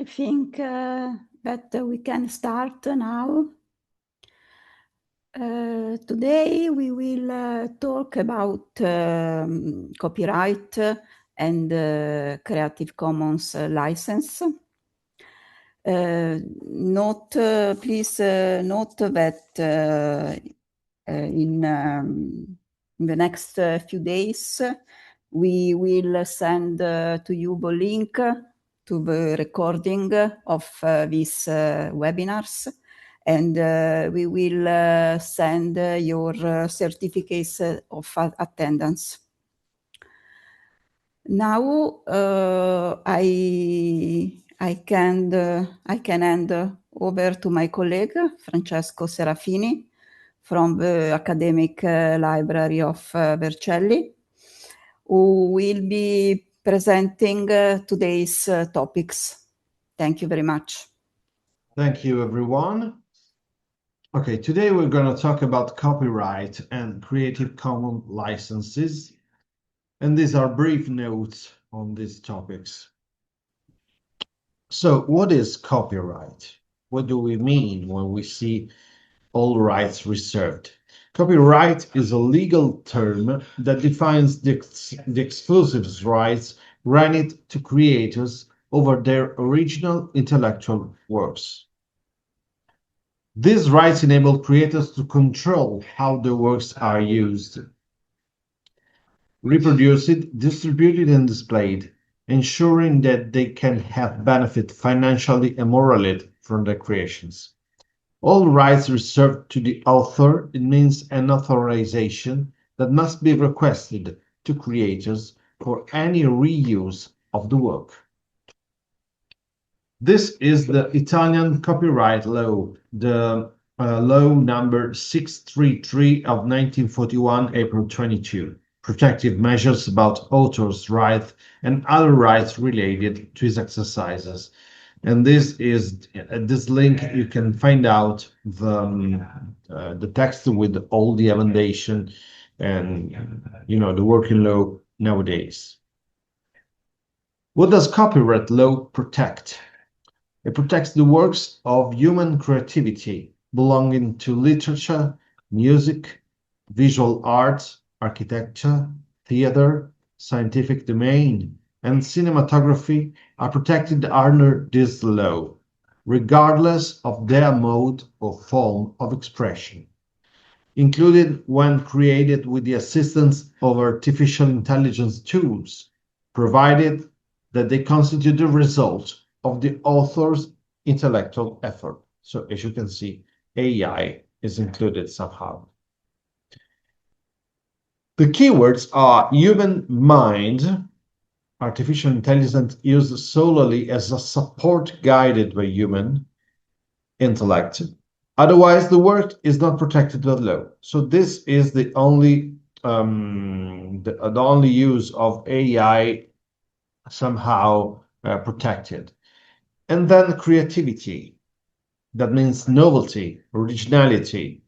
I think that we can start now. Today we will talk about copyright and Creative Commons license. Please note that in the next few days we will send to you the link to the recording of these webinars, and we will send your certificates of attendance. Now I can hand over to my colleague Francesco Serafini from the Academic Library of Vercelli, who will be presenting today's topics. Thank you very much. Thank you, everyone. Okay, today we're going to talk about copyright and Creative Commons licenses, and these are brief notes on these topics. So, what is copyright? What do we mean when we see all rights reserved? Copyright is a legal term that defines the exclusive rights granted to creators over their original intellectual works. These rights enable creators to control how their works are used, reproduced, distributed, and displayed, ensuring that they can have benefit financially and morally from their creations. All rights reserved to the author, it means an authorization that must be requested to creators for any reuse of the work. This is the Italian copyright law, the law number 633 of 1941, April 22, protective measures about authors' rights and other rights related to his exercises. And this is this link. You can find out the text with all the emendations and the working law nowadays. What does copyright law protect? It protects the works of human creativity belonging to literature, music, visual arts, architecture, theater, scientific domain, and cinematography are protected under this law, regardless of their mode or form of expression, included when created with the assistance of artificial intelligence tools, provided that they constitute the result of the author's intellectual effort. So as you can see, AI is included somehow. The keywords are human mind, artificial intelligence used solely as a support guided by human intellect. Otherwise, the work is not protected by law. So this is the only use of AI somehow protected. And then creativity. That means novelty, originality.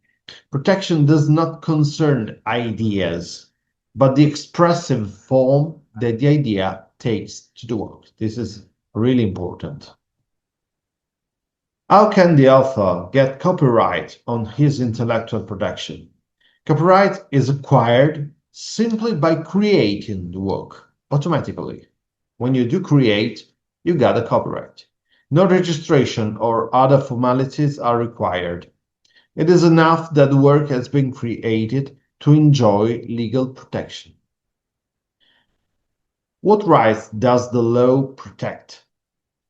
Protection does not concern ideas, but the expressive form that the idea takes to the work. This is really important. How can the author get copyright on his intellectual production? Copyright is acquired simply by creating the work automatically. When you do create, you got a copyright. No registration or other formalities are required. It is enough that the work has been created to enjoy legal protection. What rights does the law protect?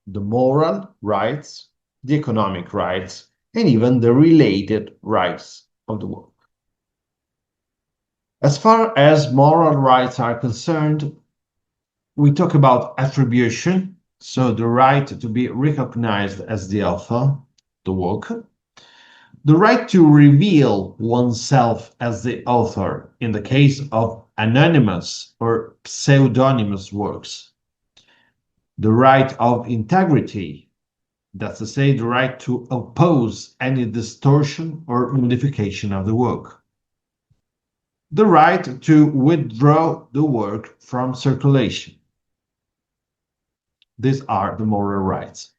The moral rights, the economic rights, and even the related rights of the work. As far as moral rights are concerned, we talk about attribution, so the right to be recognized as the author, the work. The right to reveal oneself as the author in the case of anonymous or pseudonymous works. The right of integrity, that's to say, the right to oppose any distortion or modification of the work. The right to withdraw the work from circulation. These are the moral rights.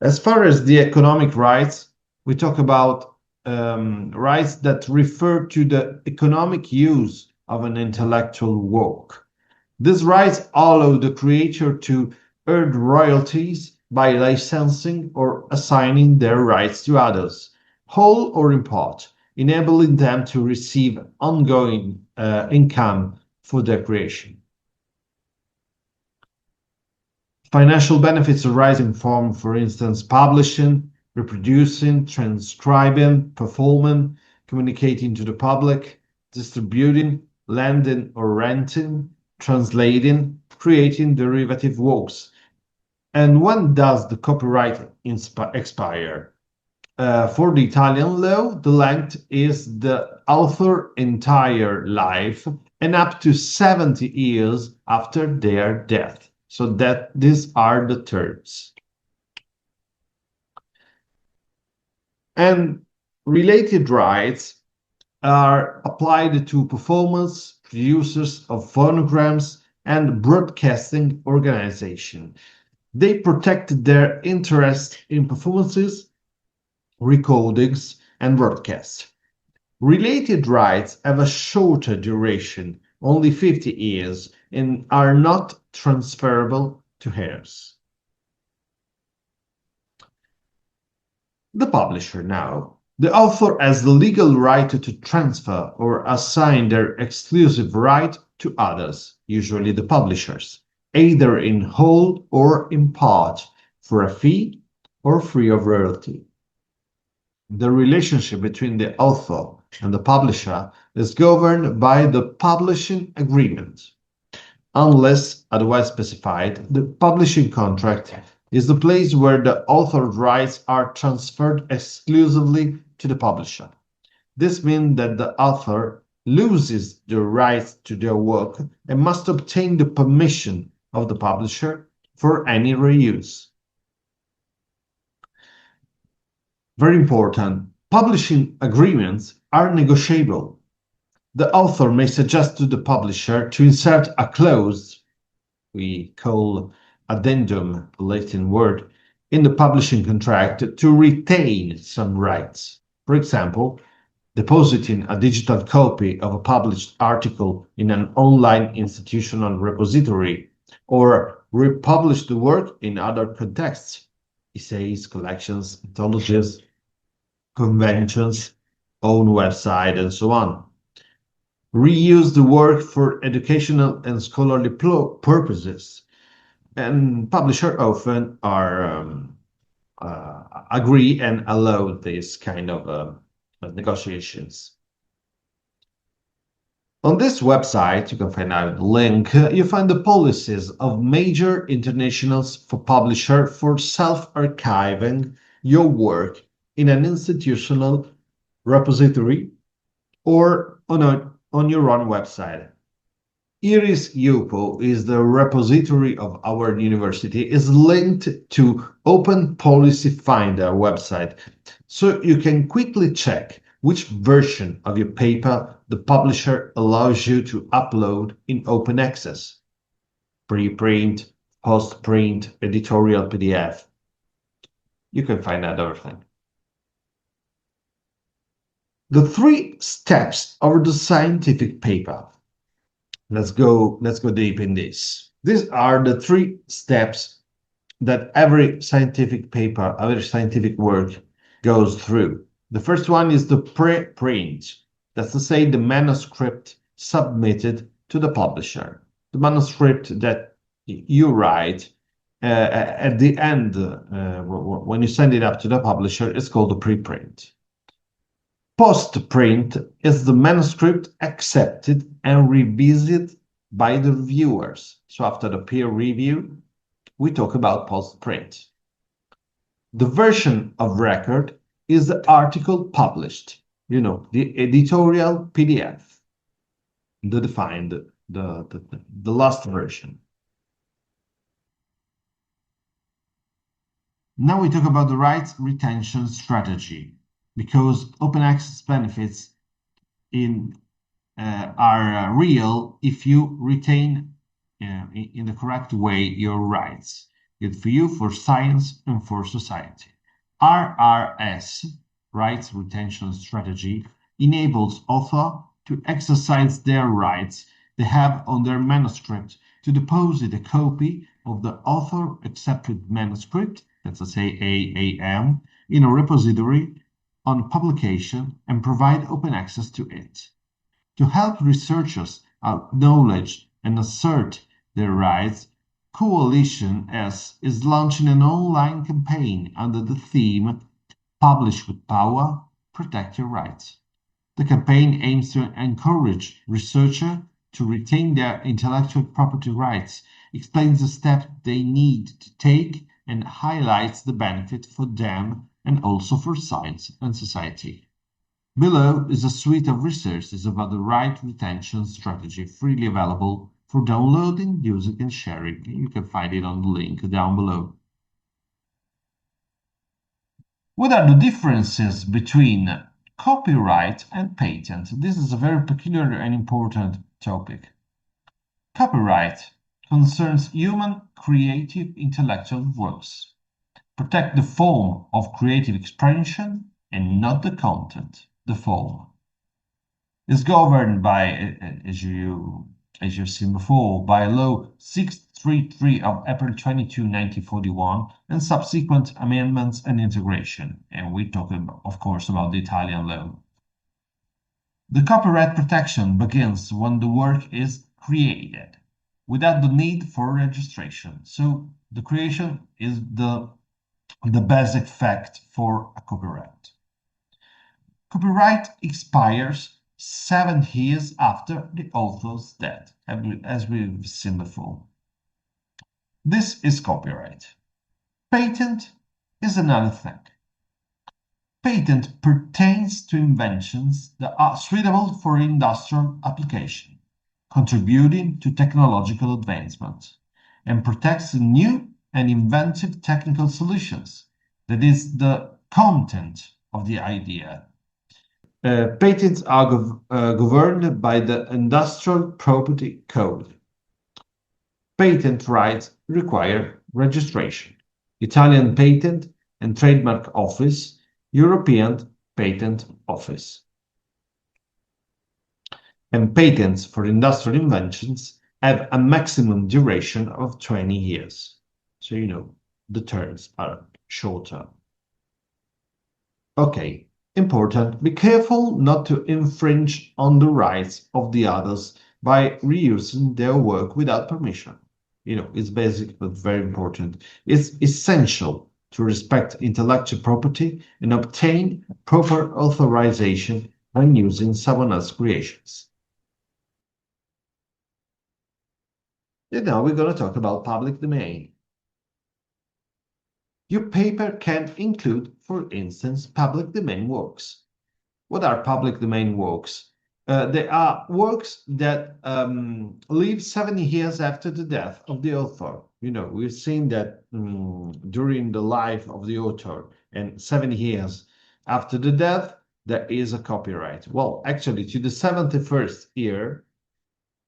As far as the economic rights, we talk about rights that refer to the economic use of an intellectual work. These rights allow the creator to earn royalties by licensing or assigning their rights to others, whole or in part, enabling them to receive ongoing income for their creation. Financial benefits arising from, for instance, publishing, reproducing, transcribing, performing, communicating to the public, distributing, lending or renting, translating, creating derivative works. And when does the copyright expire? For the Italian law, the length is the author's entire life and up to 70 years after their death. So that these are the terms. And related rights are applied to performers, producers of phonograms, and broadcasting organization. They protect their interest in performances, recordings, and broadcasts. Related rights have a shorter duration, only 50 years, and are not transferable to heirs. The publisher now. The author has the legal right to transfer or assign their exclusive right to others, usually the publishers, either in whole or in part, for a fee or free of royalty. The relationship between the author and the publisher is governed by the publishing agreement. Unless otherwise specified, the publishing contract is the place where the author's rights are transferred exclusively to the publisher. This means that the author loses the rights to their work and must obtain the permission of the publisher for any reuse. Very important, publishing agreements are negotiable. The author may suggest to the publisher to insert a clause, we call addendum, the Latin word, in the publishing contract to retain some rights. For example, depositing a digital copy of a published article in an online institutional repository, or republish the work in other contexts, essays, collections, anthologies, conventions, own website, and so on. Reuse the work for educational and scholarly purposes, and publishers often agree and allow this kind of negotiations. On this website, you can find out the link, you find the policies of major internationals for publisher for self-archiving your work in an institutional repository or on your own website. Iris UPO is the repository of our university, is linked to Open Policy Finder website, so you can quickly check which version of your paper the publisher allows you to upload in open access: preprint, post-print, editorial PDF. You can find out everything. The 3 steps of the scientific paper. Let's go deep in this. These are the 3 steps that every scientific paper, every scientific work goes through. The first one is the preprint. That's to say, the manuscript submitted to the publisher. The manuscript that you write at the end, when you send it up to the publisher, is called the preprint. Post-print is the manuscript accepted and revisited by the reviewers. So after the peer review, we talk about post-print. The version of record is the article published, the editorial PDF, the defined, the last version. Now we talk about the rights retention strategy, because open access benefits are real if you retain in the correct way your rights. good for you, for science, and for society. RRS, Rights Retention Strategy, enables authors to exercise their rights they have on their manuscript to deposit a copy of the author-accepted manuscript, that's AAM, in a repository on publication and provide open access to it. To help researchers acknowledge and assert their rights, Coalition S is launching an online campaign under the theme Publish with Power, Protect Your Rights. The campaign aims to encourage researchers to retain their intellectual property rights, explains the steps they need to take, and highlights the benefit for them and also for science and society. Below is a suite of resources about the right retention strategy freely available for downloading, using, and sharing. You can find it on the link down below. What are the differences between copyright and patent? This is a very peculiar and important topic. Copyright concerns human creative intellectual works. Protect the form of creative expression and not the content, the form. Is governed by, as you've seen before, by Law 633 of April 22, 1941, and subsequent amendments and integration. And we're talking, of course, about the Italian law. The copyright protection begins when the work is created, without the need for registration. So the creation is the basic fact for a copyright. Copyright expires 7 years after the author's death, as we've seen before. This is copyright. Patent is another thing. Patent pertains to inventions that are suitable for industrial application, contributing to technological advancement, and protects new and inventive technical solutions. That is the content of the idea. Patents are governed by the Industrial Property Code. Patent rights require registration. Italian Patent and Trademark Office, European Patent Office. And patents for industrial inventions have a maximum duration of 20 years. So, the terms are shorter. Okay. Important, be careful not to infringe on the rights of the others by reusing their work without permission. It's basic but very important. It's essential to respect intellectual property and obtain proper authorization when using someone else's creations. And now we're going to talk about public domain. Your paper can include, for instance, public domain works. What are public domain works? They are works that live 70 years after the death of the author. We've seen that during the life of the author and 70 years after the death, there is a copyright. Well, actually, to the 71st year,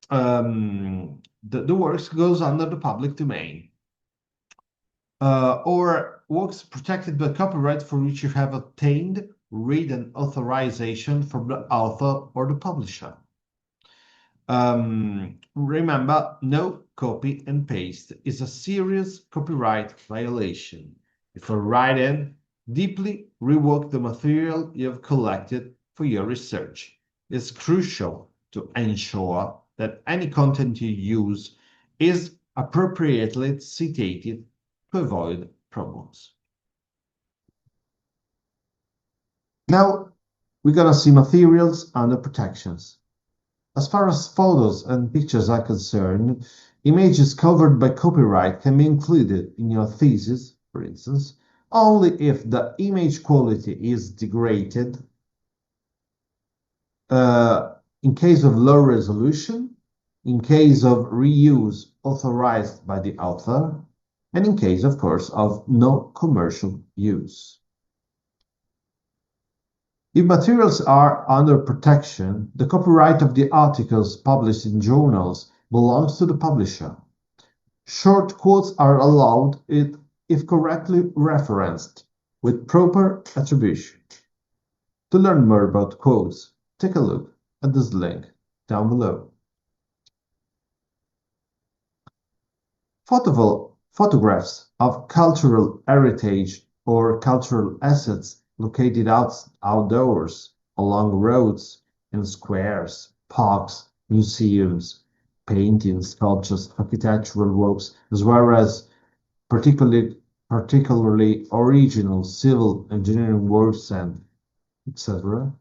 the works goes under the public domain. Or works protected by copyright for which you have obtained written authorization from the author or the publisher. Remember, no copy and paste is a serious copyright violation. If a writer deeply rework the material you have collected for your research, it's crucial to ensure that any content you use is appropriately cited to avoid problems. Now we're going to see materials under protections. As far as photos and pictures are concerned, images covered by copyright can be included in your thesis, for instance, only if the image quality is degraded, in case of low resolution, in case of reuse authorized by the author, and in case, of course, of no commercial use. If materials are under protection, the copyright of the articles published in journals belongs to the publisher. Short quotes are allowed if correctly referenced with proper attribution. To learn more about quotes, take a look at this link down below. Photographs of cultural heritage or cultural assets located outdoors, along roads, in squares, parks, museums, paintings, sculptures, architectural works, as well as particularly original civil engineering works and etc.,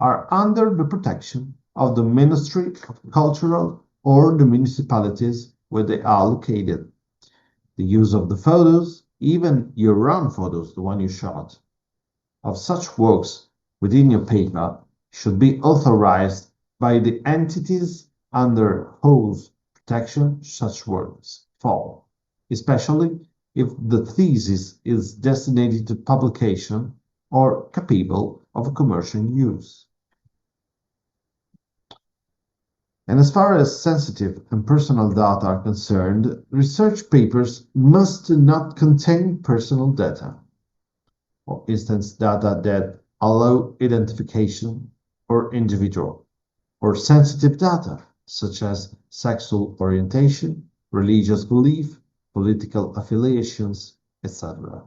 are under the protection of the Ministry of Cultural or the municipalities where they are located. The use of the photos, even your own photos, the one you shot, of such works within your paper should be authorized by the entities under whose protection such works fall, especially if the thesis is destined to publication or capable of commercial use. And as far as sensitive and personal data are concerned, research papers must not contain personal data, for instance, data that allow identification or individual, or sensitive data such as sexual orientation, religious belief, political affiliations, etc.,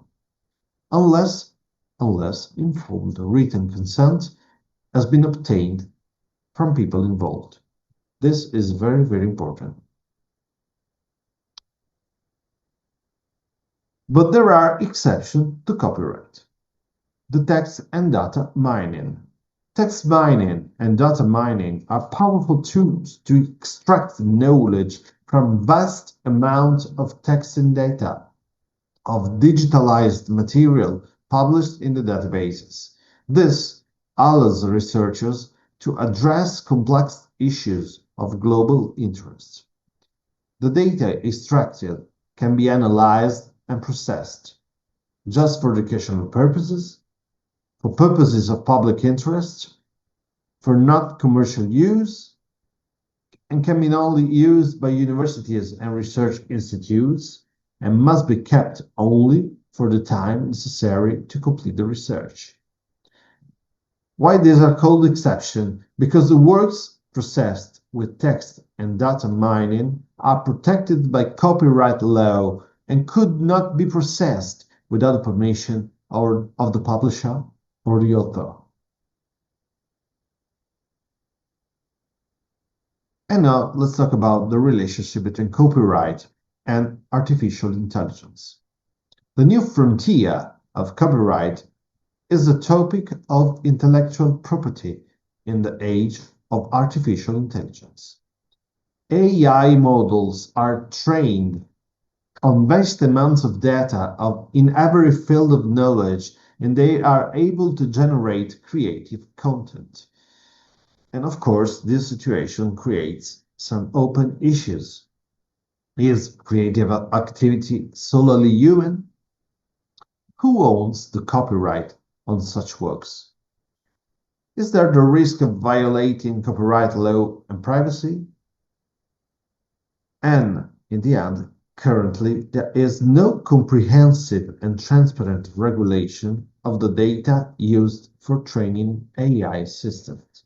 unless informed written consent has been obtained from people involved. This is very, very important. But there are exceptions to copyright. The text and data mining. Text mining and data mining are powerful tools to extract knowledge from vast amounts of text and data, of digitalized material published in the databases. This allows researchers to address complex issues of global interest. The data extracted can be analyzed and processed just for educational purposes, for purposes of public interest, for not commercial use, and can be only used by universities and research institutes, and must be kept only for the time necessary to complete the research. Why these are called exceptions? Because the works processed with text and data mining are protected by copyright law and could not be processed without the permission of the publisher or the author. And now let's talk about the relationship between copyright and artificial intelligence. The new frontier of copyright is the topic of intellectual property in the age of artificial intelligence. AI models are trained on vast amounts of data in every field of knowledge, and they are able to generate creative content. And of course, this situation creates some open issues. Is creative activity solely human? Who owns the copyright on such works? Is there the risk of violating copyright law and privacy? And in the end, currently there is no comprehensive and transparent regulation of the data used for training AI systems.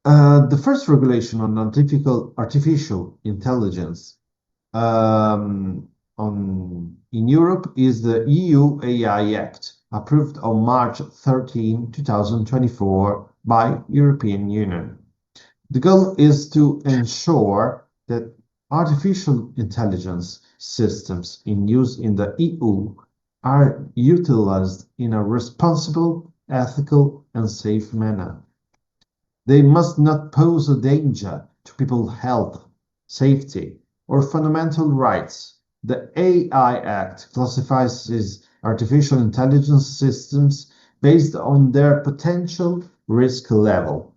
The first regulation on artificial intelligence in Europe is the EU AI Act, approved on March 13, 2024 by European Union. The goal is to ensure that artificial intelligence systems in use in the EU are utilized in a responsible, ethical, and safe manner. They must not pose a danger to people's health, safety, or fundamental rights. The AI Act classifies artificial intelligence systems based on their potential risk level.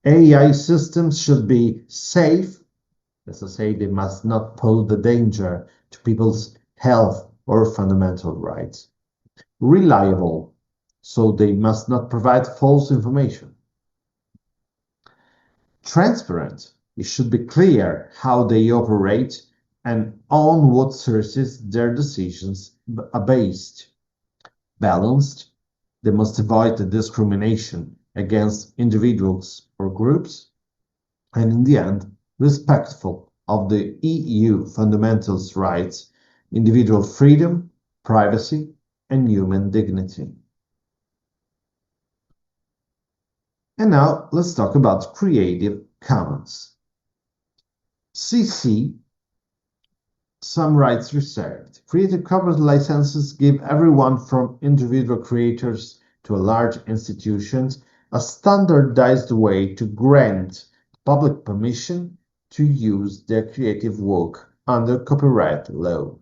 AI systems should be safe, as I say, they must not pose the danger to people's health or fundamental rights. Reliable, so they must not provide false information. Transparent, It should be clear how they operate and on what sources their decisions are based. Balanced, they must avoid the discrimination against individuals or groups, and in the end, respectful of the EU fundamental rights, individual freedom, privacy, and human dignity. And now let's talk about Creative Commons. CC, some rights reserved. Creative Commons licenses give everyone from individual creators to large institutions a standardized way to grant public permission to use their creative work under copyright law.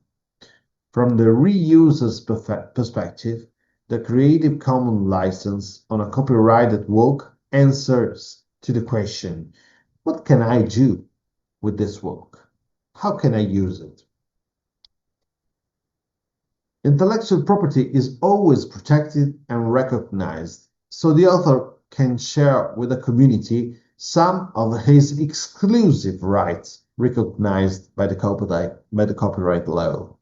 From the reuser's perspective, the Creative Commons license on a copyrighted work answers to the question, what can I do with this work? How can I use it? Intellectual property is always protected and recognized, so the author can share with the community some of his exclusive rights recognized by the copyright law.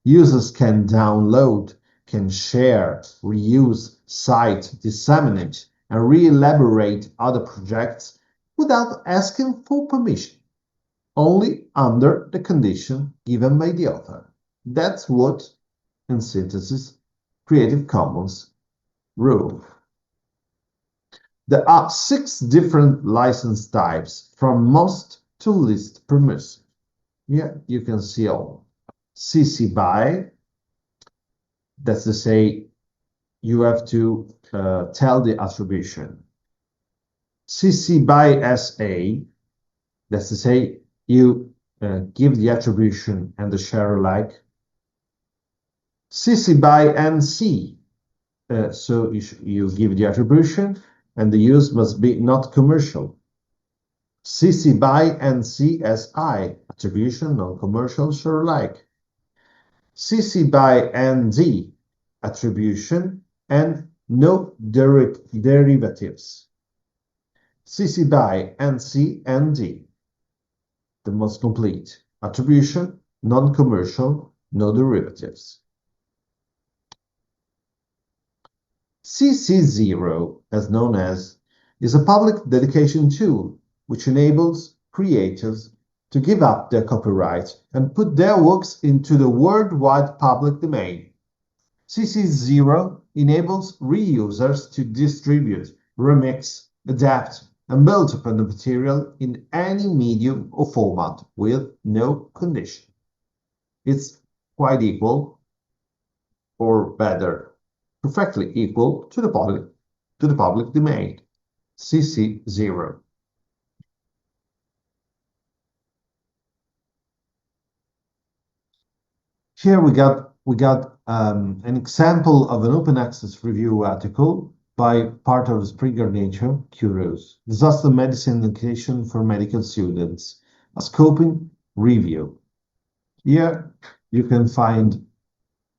Users can download, can share, reuse, cite, disseminate, and re-elaborate other projects without asking for permission, only under the condition given by the author. That's what, in synthesis, Creative Commons rule. There are 6 different license types, from most to least permissive. Here you can see all. CC BY, that's to say you have to tell the attribution. CC BY SA, that's to say you give the attribution and the share alike. CC BY NC, so you give the attribution and the use must be not commercial. CC BY NC SI, attribution, non-commercial, share alike. CC BY ND, attribution and no derivatives. CC BY NC ND, the most complete, attribution, non-commercial, no derivatives. CC0, as known as, is a public dedication tool which enables creators to give up their copyright and put their works into the worldwide public domain. CC0 enables reusers to distribute, remix, adapt, and build upon the material in any medium or format with no condition. It's quite equal, or better, perfectly equal to the public domain. CC0. Here we got an example of an open access review article by part of Springer Nature, Curious, Disaster Medicine Education for Medical Students, a scoping review. Here you can find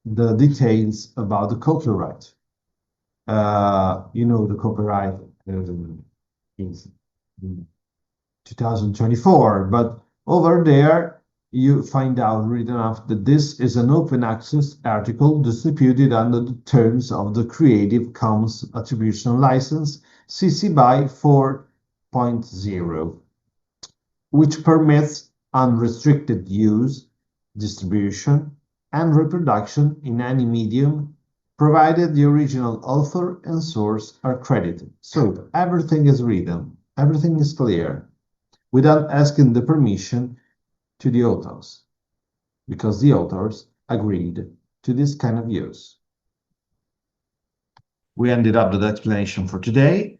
the details about the copyright. The copyright is 2024, but over there you find out written up that this is an open access article distributed under the terms of the Creative Commons Attribution License CC BY 4.0, which permits unrestricted use, distribution, and reproduction in any medium, provided the original author and source are credited. So everything is written, everything is clear, without asking the permission to the authors, because the authors agreed to this kind of use. We ended up with the explanation for today,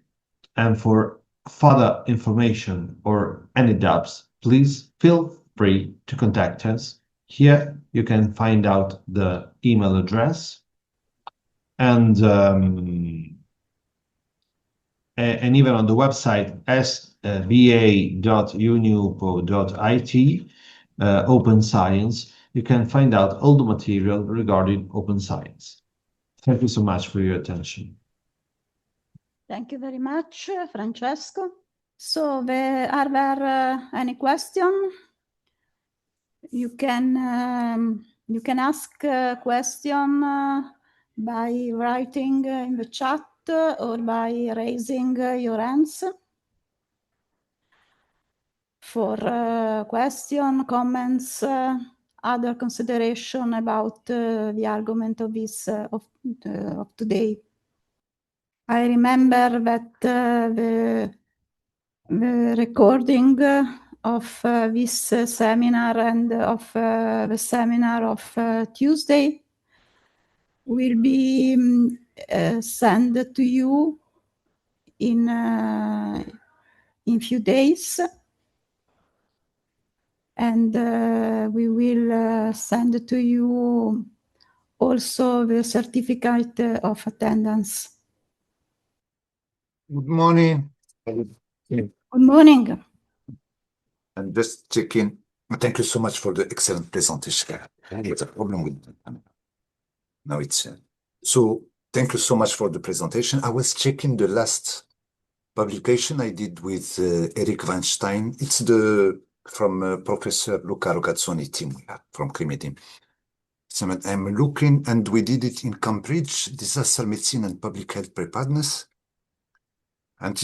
and for further information or any doubts, please feel free to contact us. Here you can find out the email address and even on the website sba.uniupo.it Open Science, you can find out all the material regarding open science. Thank you so much for your attention. Thank you very much, Francesco. So, are there any question? You can ask a question by writing in the chat or by raising your hands for question, comments, other consideration about the argument of this of today. I remember that the recording of this seminar and of the seminar of Tuesday will be sent to you in few days, and we will send to you also the certificate of attendance. Good morning. Good morning. I'm just checking. Thank you so much for the excellent presentation. What's a problem with the camera? Now it's so. Thank you so much for the presentation. I was checking the last publication I did with Eric Weinstein. It's from Professor Luca Rogazzoni team from Crimidim. So I'm looking, and we did it in Cambridge, Disaster Medicine and Public Health Preparedness. And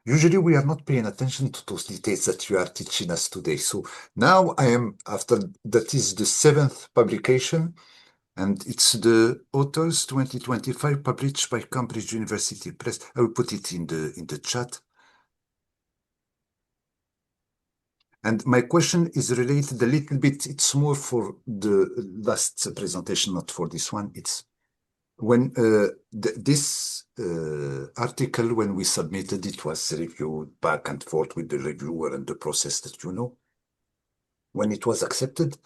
usually we are not paying attention to those details that you are teaching us today. So now that is the 7th publication, and it's the authors 2025 published by Cambridge University Press. I will put it in the chat. And my question is related a little bit, it's more for the last presentation, not for this one. It's when this article, when we submitted, it was reviewed back and forth with the reviewer and the process that you know. When it was accepted,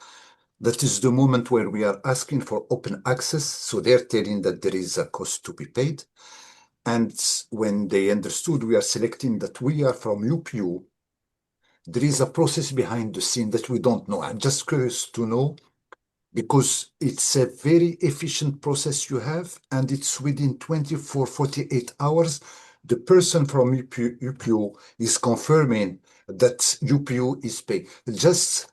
that is the moment where we are asking for open access. So they're telling that there is a cost to be paid. And when they understood we are selecting that we are from UPU, there is a process behind the scene that we don't know. I'm just curious to know, because it's a very efficient process you have, and it's within 24, 48 hours. The person from UPU is confirming that UPU is paid. Just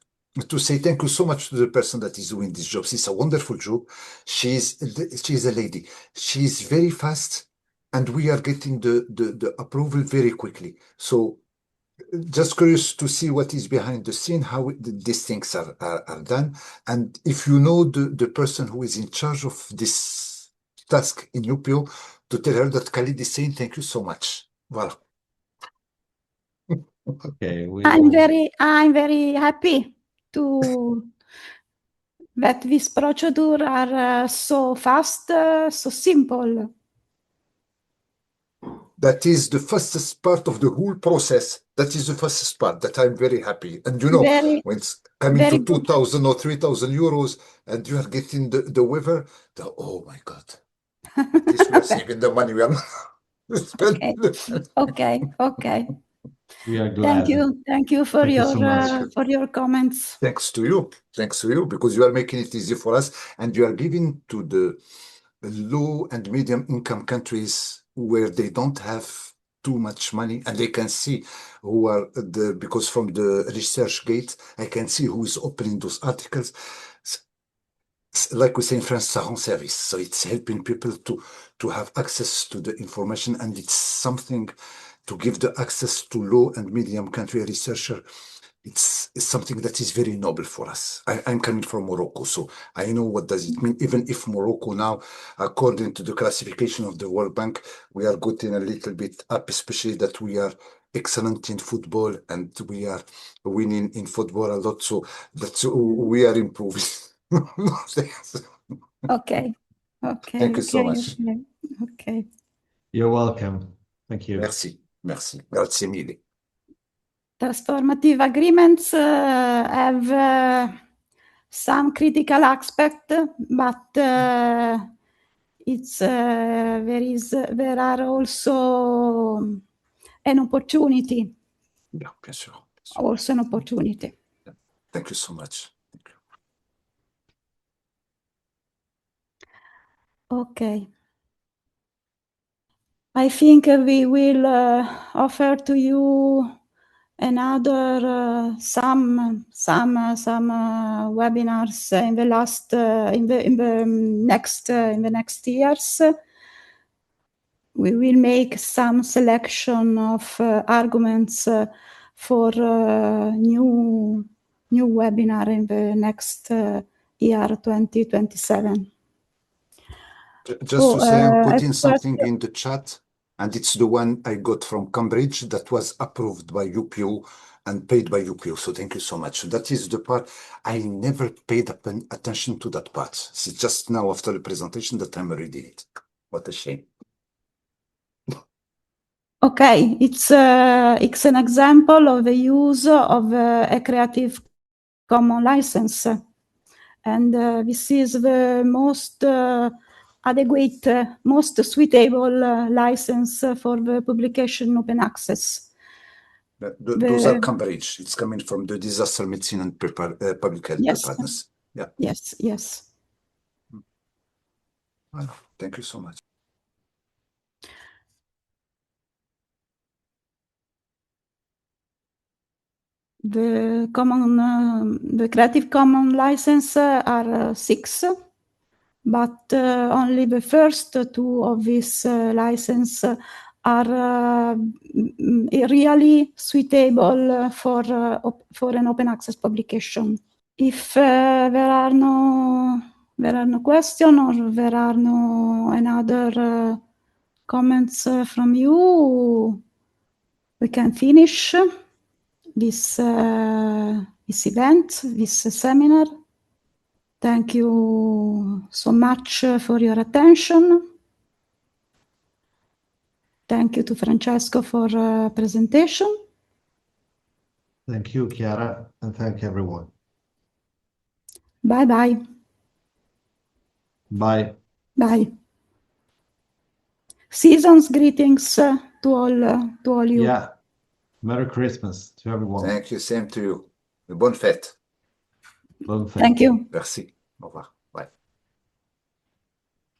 to say thank you so much to the person that is doing this job. It's a wonderful job. She's a lady. She's very fast, and we are getting the approval very quickly. So just curious to see what is behind the scene, how these things are done. And if you know the person who is in charge of this task in UPO, to tell her that Khalid is saying thank you so much. Voilà. Okay, I'm very happy to that this procedure are so fast, so simple. That is the fastest part of the whole process. That is the fastest part that I'm very happy. And you know, when it's coming to 2,000 or 3,000 euros and you are getting the waiver, oh my God. At least we are saving the money. We are not spending Okay. We are glad. Thank you for your comments. Thanks to you, because you are making it easy for us, and you are giving to the low and medium income countries where they don't have too much money, and they can see who are because from the research gate, I can see who is opening those articles. Like we say in France, ça rend service. So it's helping people to have access to the information, and it's something to give the access to low and medium country researcher. It's something that is very noble for us. I'm coming from Morocco, so I know what does it mean. Even if Morocco now, according to the classification of the World Bank, we are getting a little bit up, especially that we are excellent in football and we are winning in football a lot. So that's we are improving. Okay. Thank you so much. Okay. You're welcome. Thank you. Merci. Grazie mille. Transformative agreements have some critical aspect, but there are also an opportunity. Yeah, bien sûr. Also an opportunity. Thank you so much. Thank you. Okay. I think we will offer to you another some webinars in the last in the next years. We will make some selection of arguments for new webinar in the next year 2027. Just to say, I'm putting something in the chat, and it's the one I got from Cambridge that was approved by UPO and paid by UPO. So thank you so much. That is the part I never paid attention to that part. It's just now after the presentation that I'm reading it. What a shame. Okay, it's an example of the use of a Creative Commons license, and this is the most adequate, most suitable license for the publication open access. Those are Cambridge. It's coming from the Disaster Medicine and Public Health Preparedness. Yeah. Yes, yes. Well, thank you so much. The Creative Commons license are 6, but only the first 2 of this license are really suitable for an open access publication. If there are no questions or there are no another comments from you, we can finish this event, this seminar. Thank you so much for your attention. Thank you to Francesco for presentation. Thank you, Chiara, and thank everyone. Bye-bye. Bye. Bye. Season's greetings to all you. Yeah. Merry Christmas to everyone. Thank you. Same to you. Bonne fête. Bonne fête. Thank you. Merci. Au revoir.